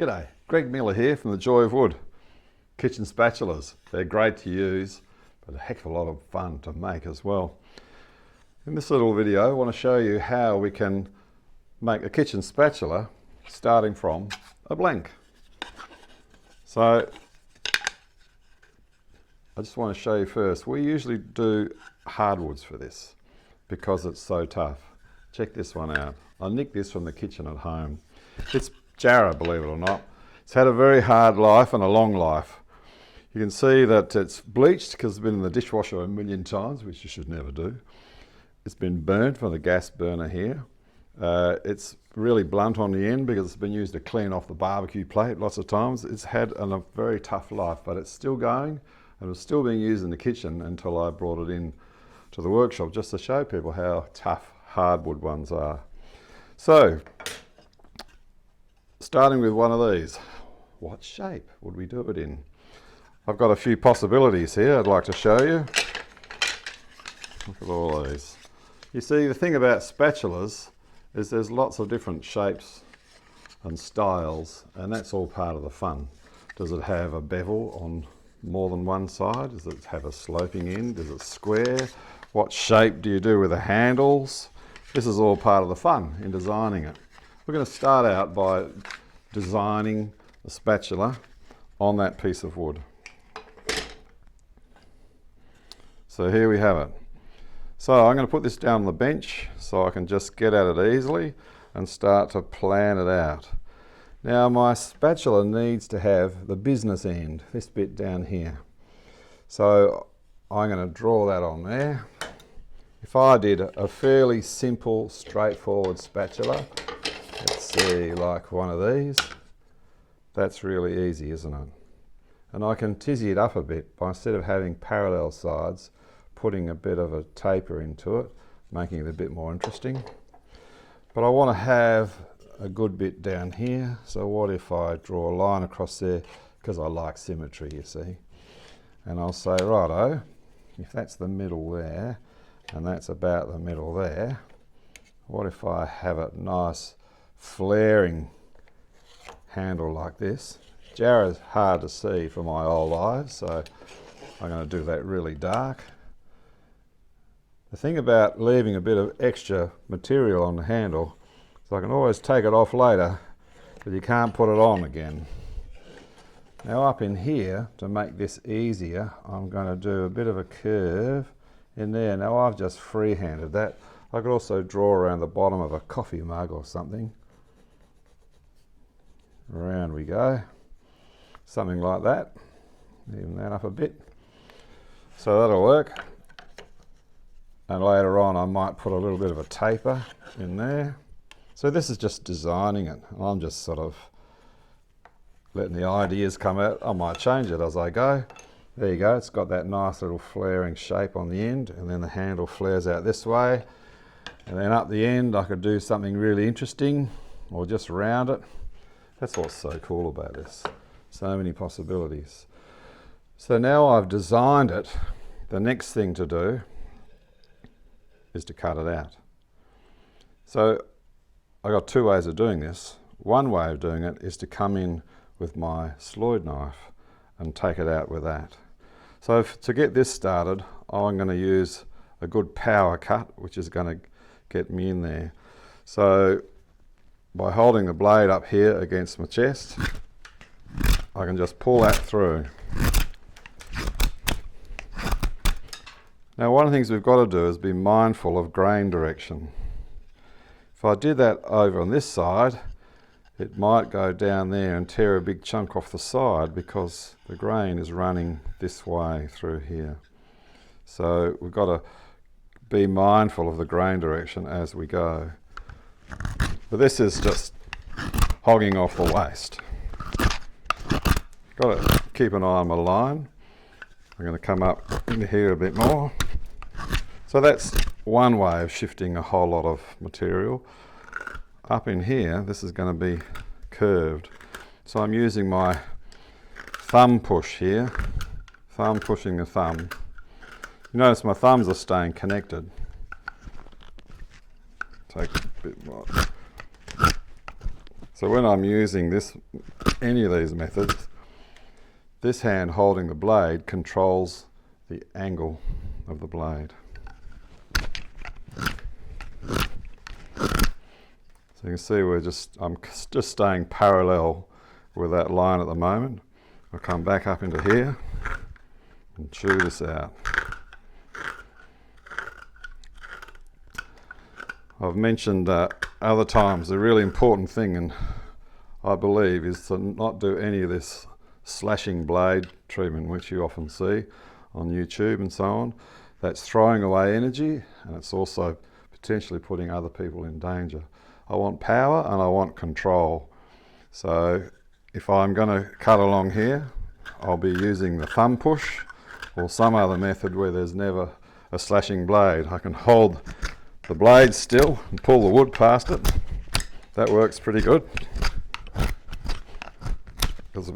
G'day, Greg Miller here from the Joy of Wood. Kitchen spatulas, they're great to use, but a heck of a lot of fun to make as well. In this little video, I want to show you how we can make a kitchen spatula starting from a blank. So, I just want to show you first, we usually do hardwoods for this because it's so tough. Check this one out. I nicked this from the kitchen at home. It's Jarrah, believe it or not. It's had a very hard life and a long life. You can see that it's bleached because it's been in the dishwasher a million times, which you should never do. It's been burnt from the gas burner here. It's really blunt on the end because it's been used to clean off the barbecue plate lots of times. It's had a very tough life, but it's still going and it's still being used in the kitchen until I brought it in to the workshop just to show people how tough hardwood ones are. So, starting with one of these, what shape would we do it in? I've got a few possibilities here I'd like to show you. Look at all these. You see, the thing about spatulas is there's lots of different shapes and styles, and that's all part of the fun. Does it have a bevel on more than one side? Does it have a sloping end? Is it square? What shape do you do with the handles? This is all part of the fun in designing it. We're going to start out by designing the spatula on that piece of wood. So here we have it. So I'm going to put this down on the bench so I can just get at it easily and start to plan it out. Now my spatula needs to have the business end, this bit down here. So I'm going to draw that on there. If I did a fairly simple, straightforward spatula, let's see, like one of these, that's really easy, isn't it? And I can tizzy it up a bit by, instead of having parallel sides, putting a bit of a taper into it, making it a bit more interesting. But I want to have a good bit down here, so what if I draw a line across there, because I like symmetry, you see. And I'll say, righto, if that's the middle there, and that's about the middle there, what if I have a nice flaring handle like this? Jarrah's hard to see for my old eyes, so I'm going to do that really dark. The thing about leaving a bit of extra material on the handle is I can always take it off later, but you can't put it on again. Now up in here, to make this easier, I'm going to do a bit of a curve in there. Now I've just freehanded that. I could also draw around the bottom of a coffee mug or something. Around we go. Something like that. Even that up a bit. So that'll work. And later on I might put a little bit of a taper in there. So this is just designing it. I'm just sort of letting the ideas come out. I might change it as I go. There you go, it's got that nice little flaring shape on the end, and then the handle flares out this way. And then up the end I could do something really interesting, or just round it. That's what's so cool about this. So many possibilities. So now I've designed it, the next thing to do is to cut it out. So I got two ways of doing this. One way of doing it is to come in with my Sloyd knife and take it out with that. So to get this started, I'm going to use a good power cut, which is going to get me in there. So by holding the blade up here against my chest, I can just pull that through. Now one of the things we've got to do is be mindful of grain direction. If I did that over on this side, it might go down there and tear a big chunk off the side because the grain is running this way through here. So we've got to be mindful of the grain direction as we go. But this is just hogging off the waste. Got to keep an eye on my line. I'm going to come up into here a bit more. So that's one way of shifting a whole lot of material. Up in here, this is going to be curved. So I'm using my thumb push here, thumb pushing the thumb. You notice my thumbs are staying connected. Take a bit more. So when I'm using any of these methods, this hand holding the blade controls the angle of the blade. So you can see I'm just staying parallel with that line at the moment. I'll come back up into here and chew this out. I've mentioned other times the really important thing, and I believe, is to not do any of this slashing blade treatment which you often see on YouTube and so on. That's throwing away energy, and it's also potentially putting other people in danger. I want power and I want control. So if I'm going to cut along here, I'll be using the thumb push or some other method where there's never a slashing blade. I can hold the blade still and pull the wood past it. That works pretty good. Because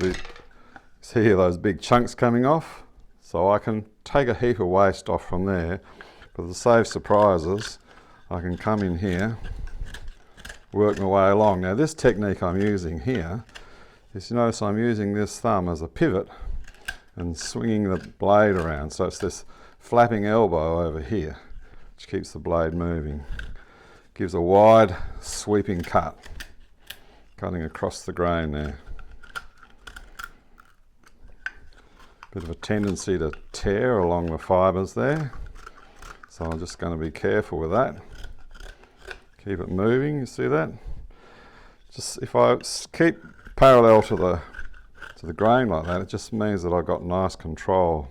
see here those big chunks coming off, so I can take a heap of waste off from there, but to save surprises I can come in here, work my way along. Now this technique I'm using here is, you notice I'm using this thumb as a pivot and swinging the blade around, so it's this flapping elbow over here which keeps the blade moving. Gives a wide sweeping cut, cutting across the grain there. Bit of a tendency to tear along the fibres there, so I'm just going to be careful with that. Keep it moving, you see that? Just if I keep parallel to the grain like that, it just means that I've got nice control.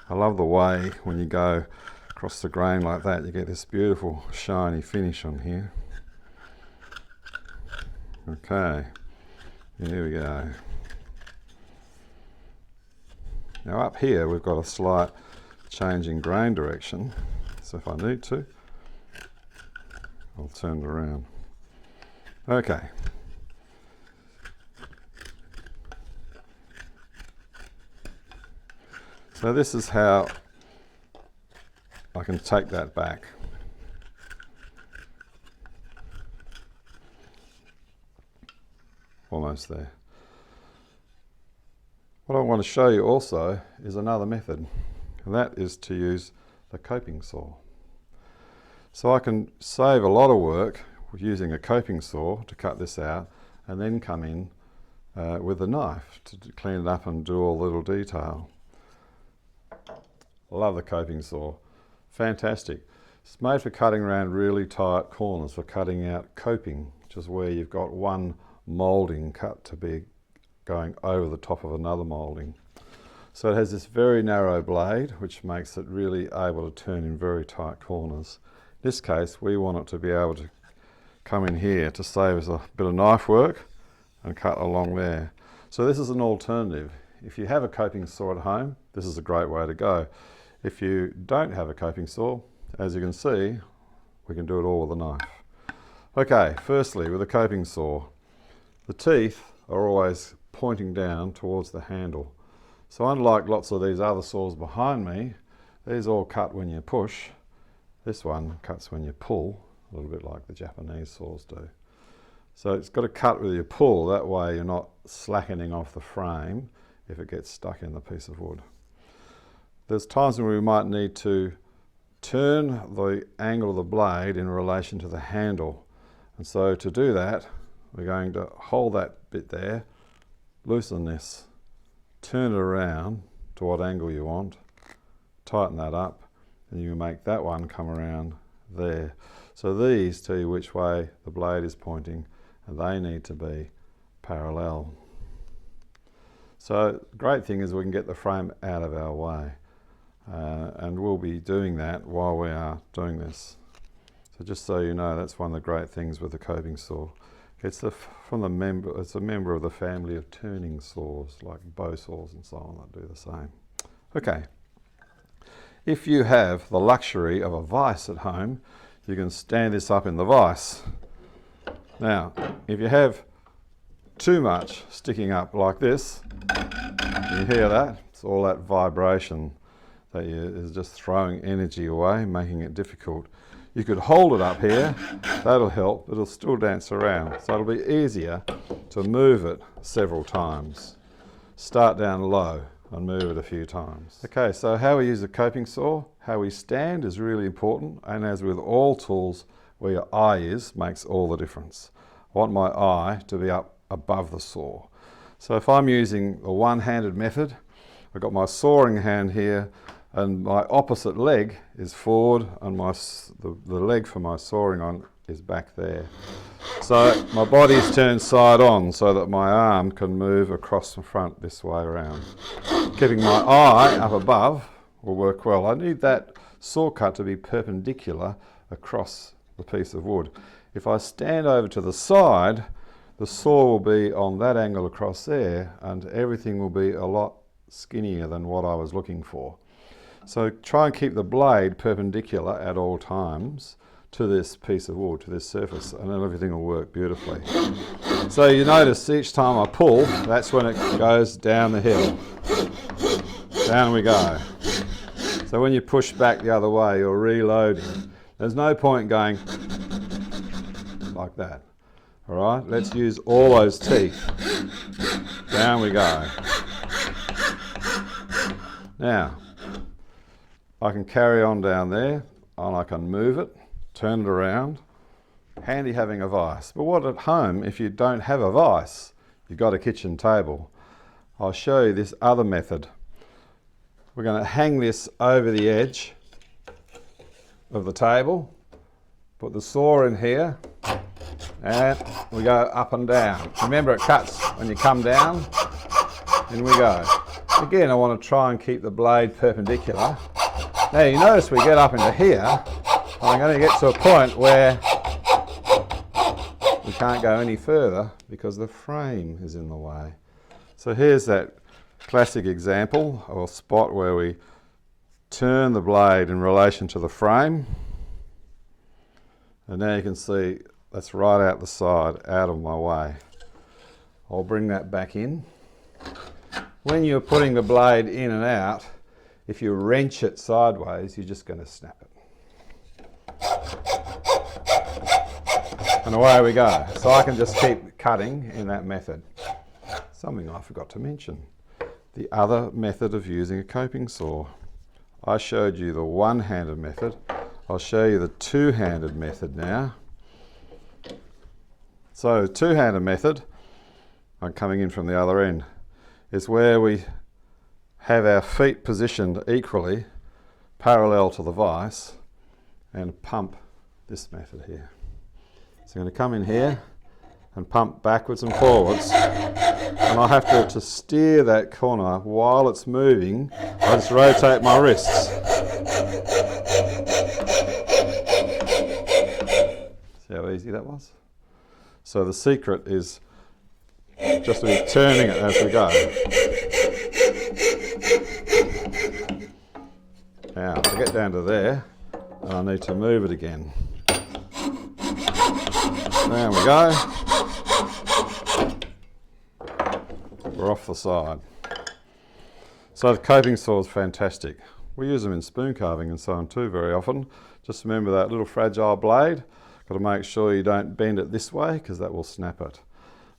I love the way when you go across the grain like that, you get this beautiful shiny finish on here. Okay, here we go. Now up here we've got a slight change in grain direction, so if I need to, I'll turn it around. Okay. So this is how I can take that back. Almost there. What I want to show you also is another method, and that is to use the coping saw. So I can save a lot of work with using a coping saw to cut this out, and then come in with a knife to clean it up and do all the little detail. I love the coping saw. Fantastic. It's made for cutting around really tight corners, for cutting out coping, which is where you've got one moulding cut to be going over the top of another moulding. So it has this very narrow blade which makes it really able to turn in very tight corners. In this case we want it to be able to come in here to save us a bit of knife work and cut along there. So this is an alternative. If you have a coping saw at home, this is a great way to go. If you don't have a coping saw, as you can see, we can do it all with a knife. Okay, firstly with a coping saw, the teeth are always pointing down towards the handle. So unlike lots of these other saws behind me, these all cut when you push. This one cuts when you pull, a little bit like the Japanese saws do. So it's got to cut with your pull, that way you're not slackening off the frame if it gets stuck in the piece of wood. There's times when we might need to turn the angle of the blade in relation to the handle. And so to do that, we're going to hold that bit there, loosen this, turn it around to what angle you want, tighten that up, and you make that one come around there. So these tell you which way the blade is pointing, and they need to be parallel. So the great thing is we can get the frame out of our way, and we'll be doing that while we are doing this. So just so you know, that's one of the great things with the coping saw. It's it's a member of the family of turning saws, like bow saws and so on, that do the same. Okay, if you have the luxury of a vise at home, you can stand this up in the vise. Now, if you have too much sticking up like this, you hear that? It's all that vibration that is just throwing energy away, making it difficult. You could hold it up here, that'll help, but it'll still dance around. So it'll be easier to move it several times. Start down low and move it a few times. Okay, so how we use a coping saw, how we stand is really important, and as with all tools, where your eye is makes all the difference. I want my eye to be up above the saw. So if I'm using the one-handed method, I've got my sawing hand here, and my opposite leg is forward, and the leg for my sawing on is back there. So my body's turned side on so that my arm can move across the front this way around. Keeping my eye up above will work well. I need that saw cut to be perpendicular across the piece of wood. If I stand over to the side, the saw will be on that angle across there, and everything will be a lot skinnier than what I was looking for. So try and keep the blade perpendicular at all times to this piece of wood, to this surface, and then everything will work beautifully. So you notice each time I pull, that's when it goes down the hill. Down we go. So when you push back the other way, you're reloading. There's no point going like that. All right, let's use all those teeth. Down we go. Now, I can carry on down there, and I can move it, turn it around. Handy having a vise. But what at home, if you don't have a vise, you've got a kitchen table. I'll show you this other method. We're going to hang this over the edge of the table, put the saw in here, and we go up and down. Remember, it cuts when you come down. In we go. Again, I want to try and keep the blade perpendicular. Now you notice we get up into here, I'm going to get to a point where we can't go any further because the frame is in the way. So here's that classic example or spot where we turn the blade in relation to the frame, and now you can see that's right out the side, out of my way. I'll bring that back in. When you're putting the blade in and out, if you wrench it sideways, you're just going to snap it. And away we go. So I can just keep cutting in that method. Something I forgot to mention. The other method of using a coping saw. I showed you the one-handed method. I'll show you the two-handed method now. So two-handed method, I'm coming in from the other end, is where we have our feet positioned equally, parallel to the vise, and pump this method here. So I'm going to come in here and pump backwards and forwards, and I have to steer that corner while it's moving. I just rotate my wrists. See how easy that was? So the secret is just to be turning it as we go. Now, to get down to there, I need to move it again. There we go. We're off the side. So the coping saw is fantastic. We use them in spoon carving and so on too very often. Just remember that little fragile blade. Got to make sure you don't bend it this way because that will snap it.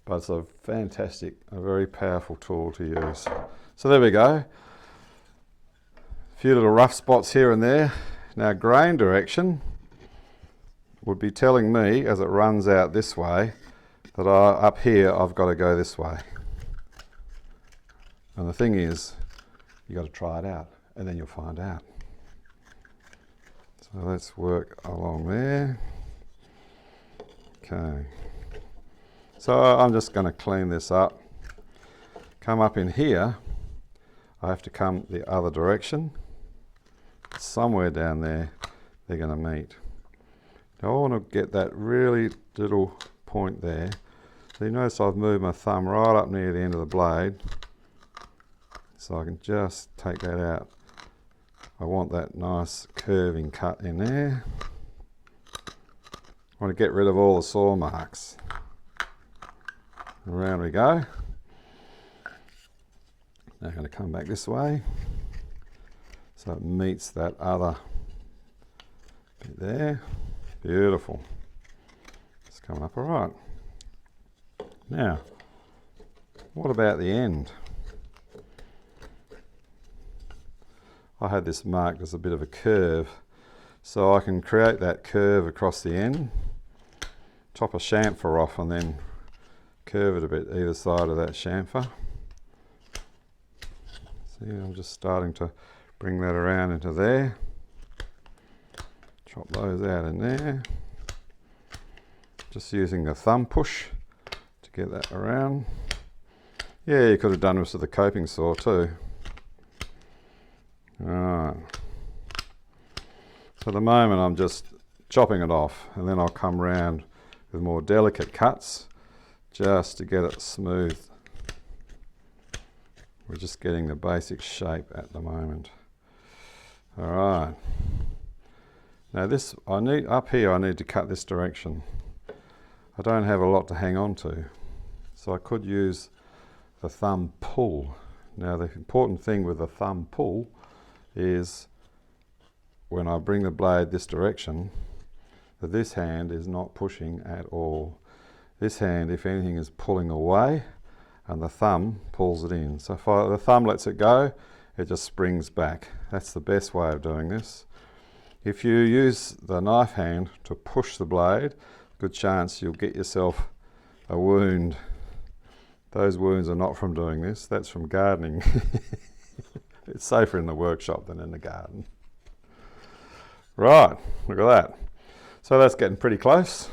But it's a fantastic, a very powerful tool to use. So there we go. A few little rough spots here and there. Now grain direction would be telling me as it runs out this way that up here I've got to go this way. And the thing is, you've got to try it out and then you'll find out. So let's work along there. Okay. So I'm just going to clean this up. Come up in here. I have to come the other direction. Somewhere down there they're going to meet. Now I want to get that really little point there. So you notice I've moved my thumb right up near the end of the blade. So I can just take that out. I want that nice curving cut in there. I want to get rid of all the saw marks. Around we go. Now I'm going to come back this way so it meets that other There, beautiful. It's coming up all right. Now, what about the end? I had this marked as a bit of a curve, so I can create that curve across the end, top a chamfer off and then curve it a bit either side of that chamfer. See, I'm just starting to bring that around into there. Chop those out in there. Just using a thumb push to get that around. Yeah, you could have done this with a coping saw too. Alright. So at the moment I'm just chopping it off, and then I'll come round with more delicate cuts just to get it smooth. We're just getting the basic shape at the moment. Alright. Now this, up here I need to cut this direction. I don't have a lot to hang on to, so I could use the thumb pull. Now the important thing with the thumb pull is when I bring the blade this direction, that this hand is not pushing at all. This hand, if anything, is pulling away, and the thumb pulls it in. So if the thumb lets it go, it just springs back. That's the best way of doing this. If you use the knife hand to push the blade, good chance you'll get yourself a wound. Those wounds are not from doing this, that's from gardening. It's safer in the workshop than in the garden. Right, look at that. So that's getting pretty close.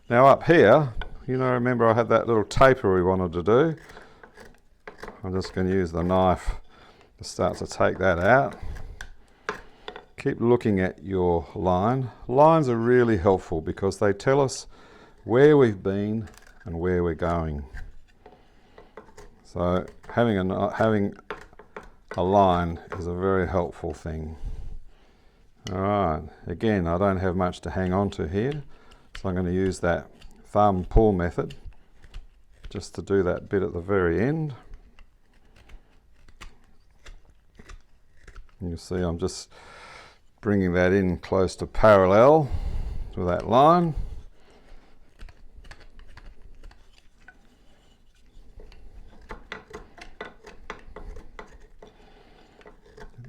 Now up here, you know, remember I had that little taper we wanted to do. I'm just going to use the knife to start to take that out. Keep looking at your line. Lines are really helpful because they tell us where we've been and where we're going. So having a line is a very helpful thing. Alright, again I don't have much to hang on to here, so I'm going to use that thumb pull method just to do that bit at the very end. You see I'm just bringing that in close to parallel to that line.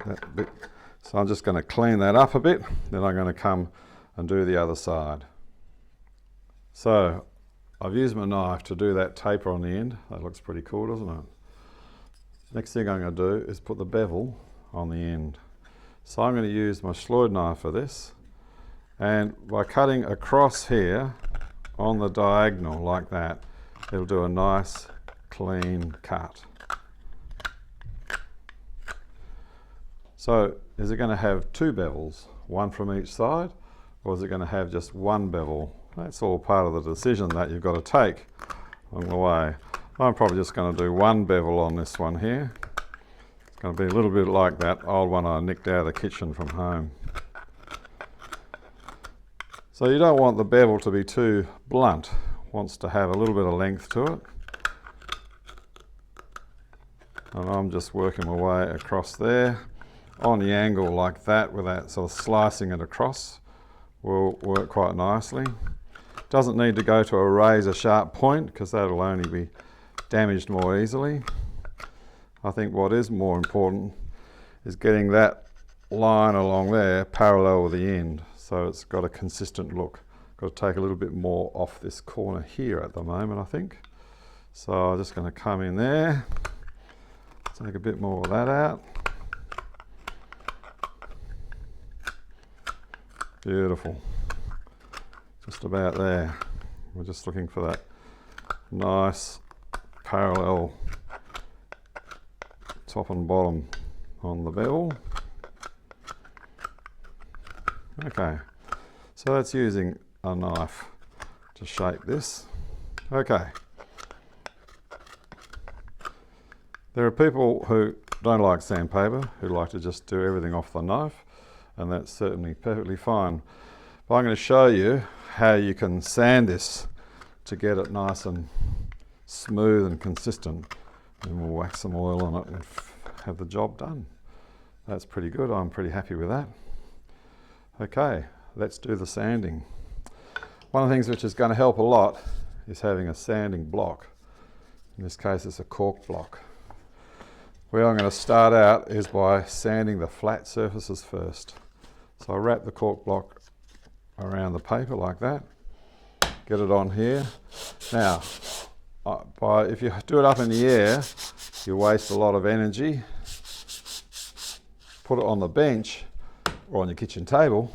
That bit. So I'm just going to clean that up a bit, then I'm going to come and do the other side. So I've used my knife to do that taper on the end. That looks pretty cool, doesn't it? Next thing I'm going to do is put the bevel on the end. So I'm going to use my Sloyd knife for this, and by cutting across here on the diagonal like that, it'll do a nice clean cut. So is it going to have two bevels, one from each side, or is it going to have just one bevel? That's all part of the decision that you've got to take along the way. I'm probably just going to do one bevel on this one here. It's going to be a little bit like that old one I nicked out of the kitchen from home. So you don't want the bevel to be too blunt. It wants to have a little bit of length to it. And I'm just working my way across there. On the angle like that, with that sort of slicing it across, will work quite nicely. Doesn't need to go to a razor sharp point because that'll only be damaged more easily. I think what is more important is getting that line along there parallel with the end, so it's got a consistent look. Got to take a little bit more off this corner here at the moment, I think. So I'm just going to come in there, take a bit more of that out. Beautiful. Just about there. We're just looking for that nice parallel top and bottom on the bevel. Okay, so that's using a knife to shape this. Okay. There are people who don't like sandpaper, who like to just do everything off the knife, and that's certainly perfectly fine. But I'm going to show you how you can sand this to get it nice and smooth and consistent, and we'll wax some oil on it and have the job done. That's pretty good. I'm pretty happy with that. Okay, let's do the sanding. One of the things which is going to help a lot is having a sanding block. In this case it's a cork block. Where I'm going to start out is by sanding the flat surfaces first. So I wrap the cork block around the paper like that, get it on here. Now, if you do it up in the air, you waste a lot of energy. Put it on the bench or on your kitchen table,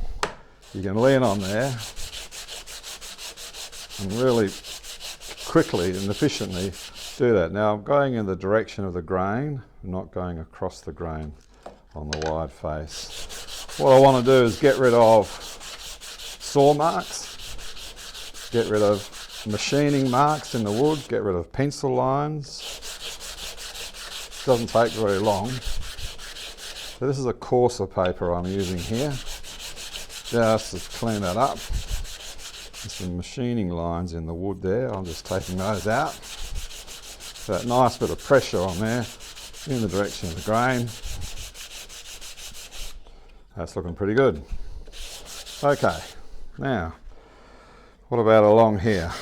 you can lean on there and really quickly and efficiently do that. Now I'm going in the direction of the grain, not going across the grain on the wide face. What I want to do is get rid of saw marks, get rid of machining marks in the wood, get rid of pencil lines. Doesn't take very long. So this is a coarser paper I'm using here. Just to clean that up. There's some machining lines in the wood there. I'm just taking those out. So that nice bit of pressure on there in the direction of the grain. That's looking pretty good. Okay, now what about along here?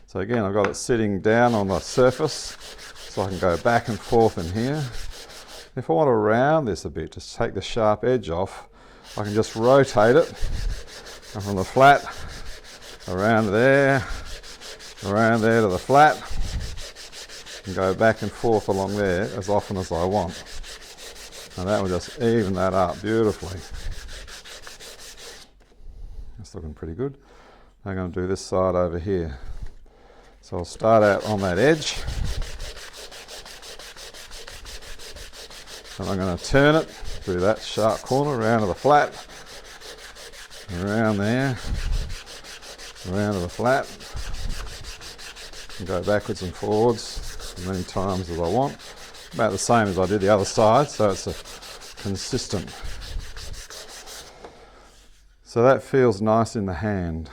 So again, I've got it sitting down on the surface, so I can go back and forth in here. If I want to round this a bit, just take the sharp edge off, I can just rotate it from the flat, around there to the flat, and go back and forth along there as often as I want. And that will just even that up beautifully. That's looking pretty good. I'm going to do this side over here. So I'll start out on that edge. And I'm going to turn it through that sharp corner, around to the flat, around there, around to the flat, and go backwards and forwards as many times as I want. About the same as I did the other side, so it's a consistent. So that feels nice in the hand.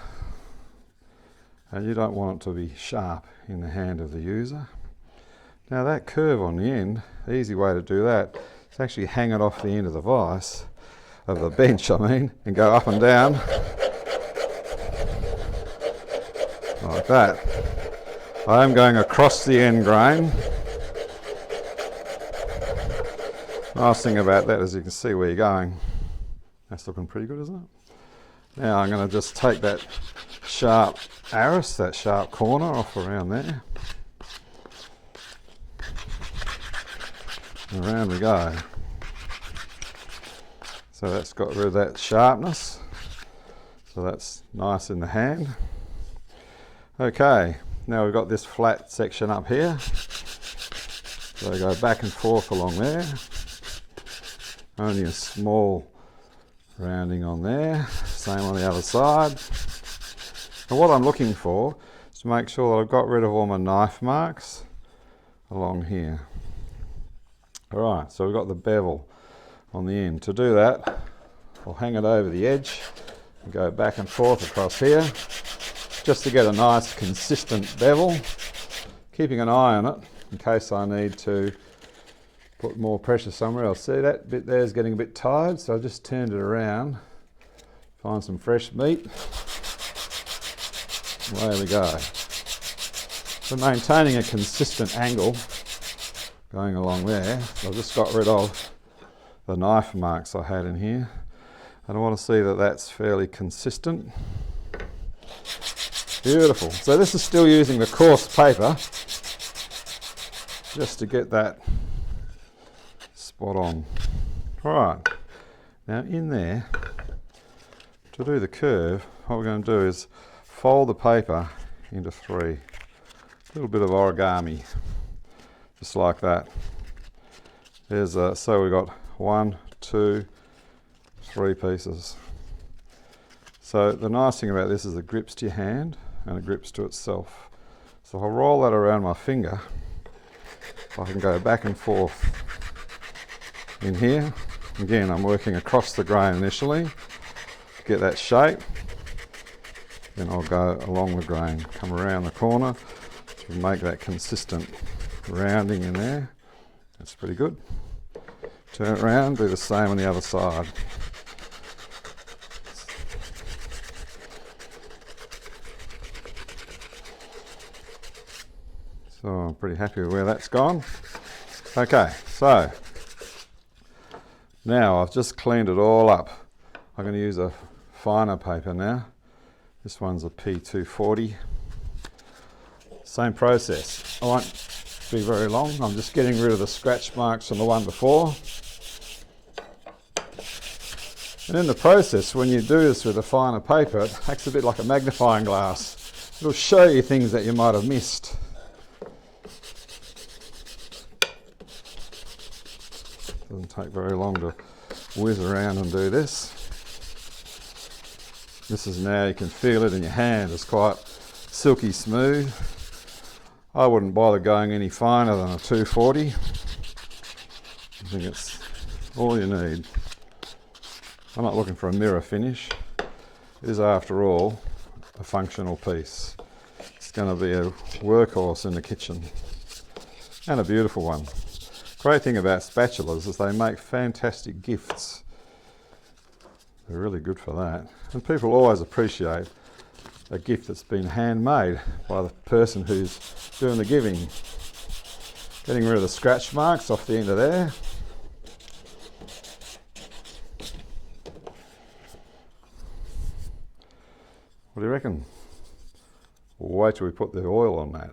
And you don't want it to be sharp in the hand of the user. Now that curve on the end, the easy way to do that is actually hang it off the end of the vise, of the bench and go up and down like that. I am going across the end grain. Nice thing about that is you can see where you're going. That's looking pretty good, isn't it? Now I'm going to just take that sharp arris, that sharp corner off around there. And around we go. So that's got rid of that sharpness. So that's nice in the hand. Okay, now we've got this flat section up here. So I go back and forth along there. Only a small rounding on there. Same on the other side. And what I'm looking for is to make sure that I've got rid of all my knife marks along here. Alright, so we've got the bevel on the end. To do that, I'll hang it over the edge and go back and forth across here, just to get a nice consistent bevel, keeping an eye on it in case I need to put more pressure somewhere else. See that bit there is getting a bit tired, so I just turned it around, find some fresh meat. There we go. So maintaining a consistent angle going along there, I've just got rid of the knife marks I had in here. And I want to see that that's fairly consistent. Beautiful. So this is still using the coarse paper, just to get that spot on. Alright, now in there, to do the curve, what we're going to do is fold the paper into three. A little bit of origami, just like that. There's so we've got 1, 2, 3 pieces. So the nice thing about this is it grips to your hand and it grips to itself. So if I roll that around my finger, I can go back and forth in here. Again, I'm working across the grain initially to get that shape. Then I'll go along the grain, come around the corner to make that consistent rounding in there. That's pretty good. Turn it around, do the same on the other side. So I'm pretty happy with where that's gone. Okay, so now I've just cleaned it all up. I'm going to use a finer paper now. This one's a P240. Same process. I won't be very long. I'm just getting rid of the scratch marks from the one before. And in the process, when you do this with a finer paper, it acts a bit like a magnifying glass. It'll show you things that you might have missed. Doesn't take very long to whiz around and do this. This is now, you can feel it in your hand, it's quite silky smooth. I wouldn't bother going any finer than a 240. I think it's all you need. I'm not looking for a mirror finish. It is, after all, a functional piece. It's going to be a workhorse in the kitchen, and a beautiful one. Great thing about spatulas is they make fantastic gifts. They're really good for that. And people always appreciate a gift that's been handmade by the person who's doing the giving. Getting rid of the scratch marks off the end of there. What do you reckon? Wait till we put the oil on that.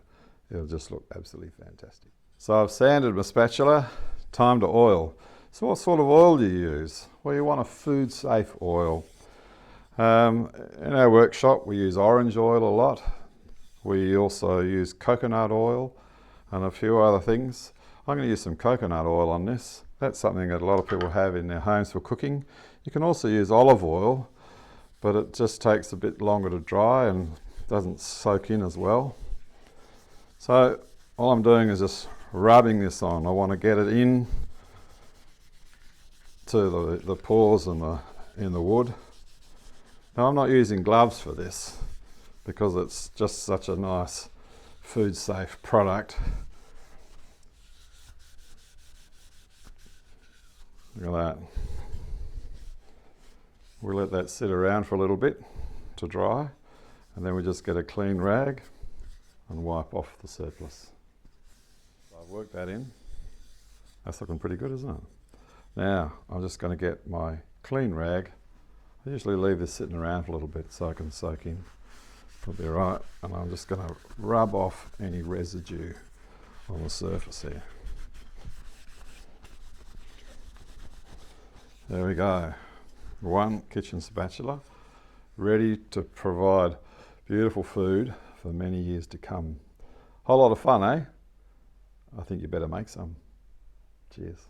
It'll just look absolutely fantastic. So I've sanded my spatula, time to oil. So what sort of oil do you use? Well, you want a food safe oil. In our workshop we use orange oil a lot. We also use coconut oil and a few other things. I'm going to use some coconut oil on this. That's something that a lot of people have in their homes for cooking. You can also use olive oil, but it just takes a bit longer to dry and doesn't soak in as well. So all I'm doing is just rubbing this on. I want to get it in to the pores in the wood. Now I'm not using gloves for this because it's just such a nice food safe product. Look at that. We'll let that sit around for a little bit to dry, and then we just get a clean rag and wipe off the surplus. So I've worked that in. That's looking pretty good, isn't it? Now I'm just going to get my clean rag. I usually leave this sitting around for a little bit so I can soak in. It'll be right, and I'm just going to rub off any residue on the surface here. There we go. One kitchen spatula ready to provide beautiful food for many years to come. Whole lot of fun, eh? I think you better make some. Cheers.